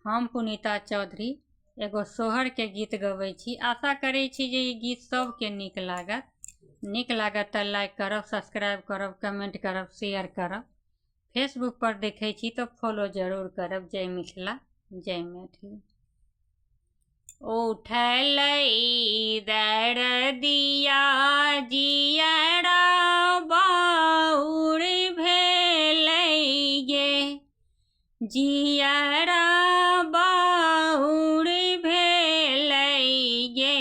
हम पुनीता चौधरी एगो सोहर के गीत गबै छी। आशा करै छी जे ई गीत सबके नीक लागत तऽ लाइक करब, सब्सक्राइब करब, कमेंट करब, शेयर करब। फेसबुक पर देखै छी तो फॉलो जरूर करब। जय मिथिला, जय मैथिली। उठलै दरदिया जियरा बाउर भेलै गे, जियरा बाउर भेलै गे।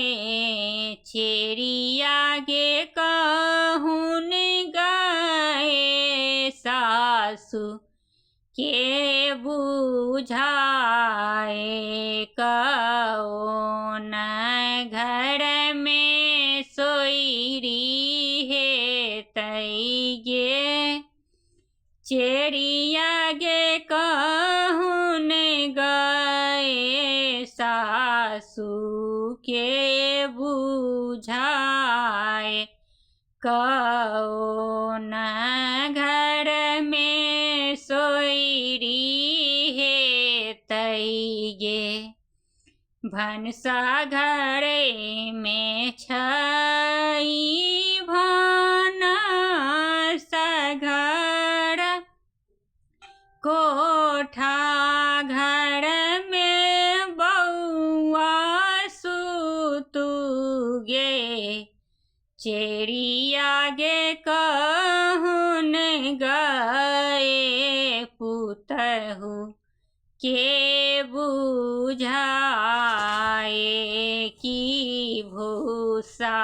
चेरिया गे कहून गए सासु के बुझाए, कौन घर में सोइरी हेतै गे। चेरिया गे कहून गए सासु के बुझाए, कौन घर में सोइरी हेतै गे। भनसा घरे में छै भानस घर, कोठा घर में बौआ सुतु गे। चेरिया गे कहून गए पुतहु के बुझाए, कि भूसा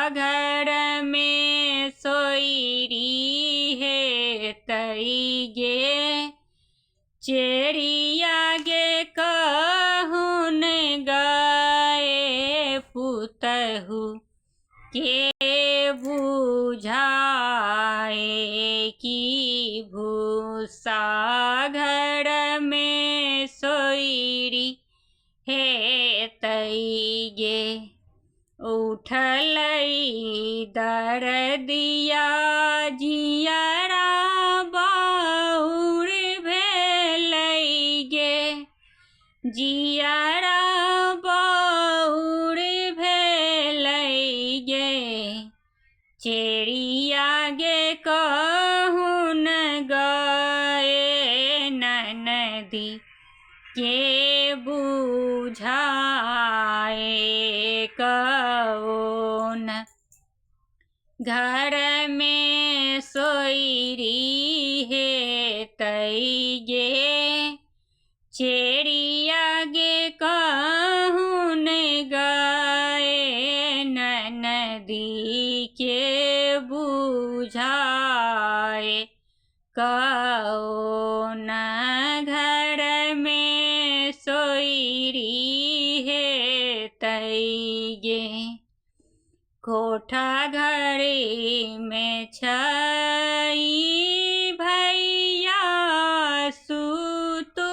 घर में सोइरी हेतै गे। चेरिया गे कहून गए पुतहु के बुझाए, कि भूसा घर में सोइरी हेतै गे। उठलै दरदिया जियरा बाउर भेलै गे, जियरा बाउर भेलै गे। चेरिया गे कहून गए ननदी के बुझाए, कौन घर में सोइरी हेतै गे। चेरिया गे कहून गए ननदी के बुझाए, कौन घर में सोइरी हेतै गे। कोठा घरे में छै भैया सुतु,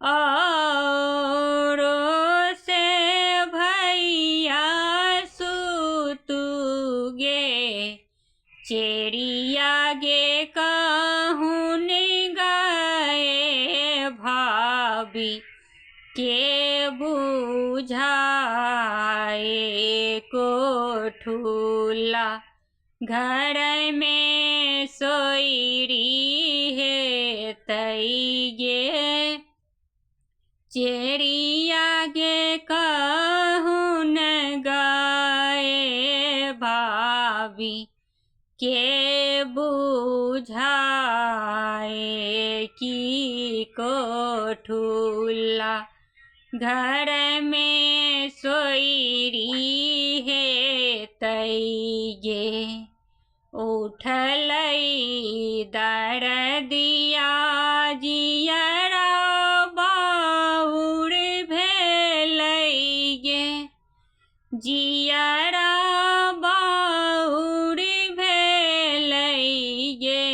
औरो से भैया सुतु गे। चेरिया गे कहून गए भाभी के बुझाए, कोठुला घर में सोइरी हेतै गे। चेरिया गे कहून गए भाभी के बुझाए, कि कोठुला घर में सोइरी हेतै गे। उठलै दरदिया जियरा बाउर भेलै गे, जियरा बाउर भेलै गे।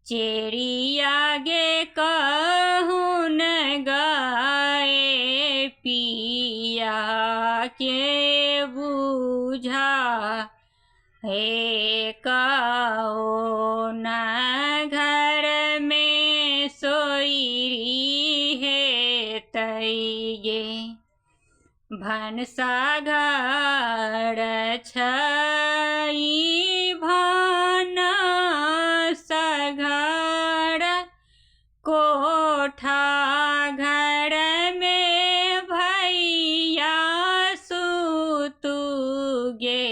चेरिया गे कहून गए पिया के बुझा हे, कौन घर में सोइरी हे तई गे भनसा घर छई भानस घर कोठा घर में भैया सुतु गे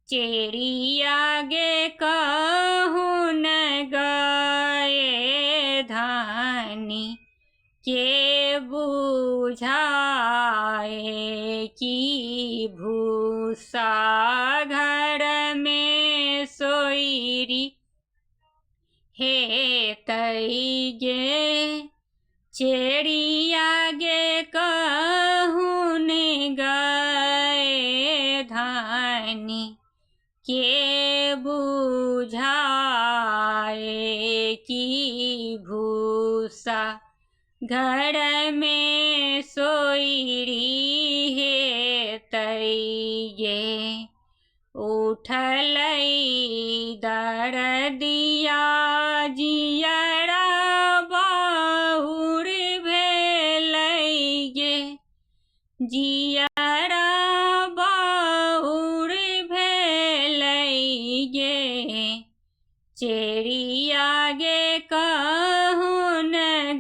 चिड़िया गे कहून गए धानी के बुझाए कि भूसा घर में सोईरी हे तई गे चिड़िया गे कहून गए धानी के बुझाए कि भूसा घर में सोईरी हे तई गे उठलई दरदिया जियरा बाहुर भेलई गे जियरा बाहुर भेलई गे चिड़िया गे कहून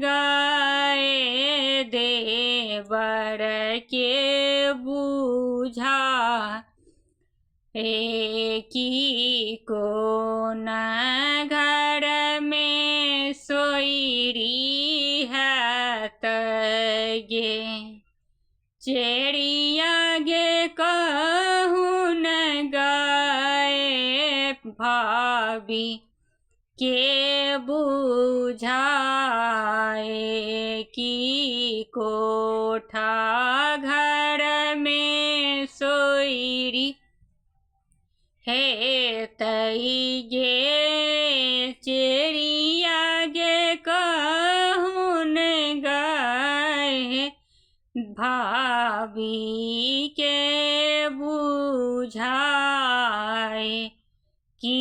गए देवर के बुझा की कोन घर में सोईरी है तगे चिड़िया गे कहून गए भाभी के बुझाए कि कोठा घर में सोईरी हे तई गे चिड़िया गे कहून गए भाभी के बुझाए कि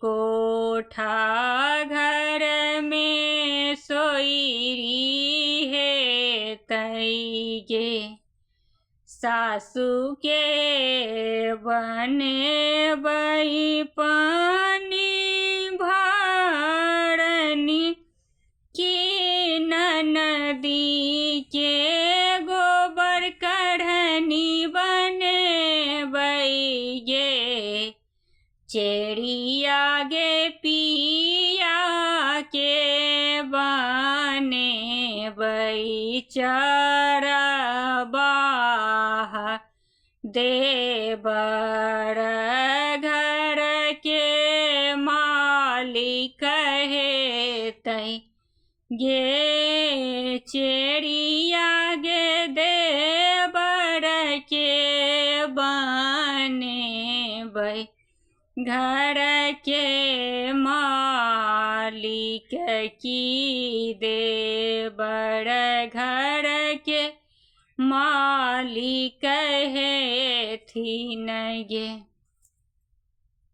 कोठा घर में सोईरी हे तई गे सासू के बने बई पानी भरनी की ननदी के गोबर कढ़नी बने बई गे चिड़िया गे पिया के बने बई चरबा देवर घर के मालिक हे तई गे चिड़िया गे देवर के बने बई घर के मालिक की देवर घर के मालिक है थी न गे।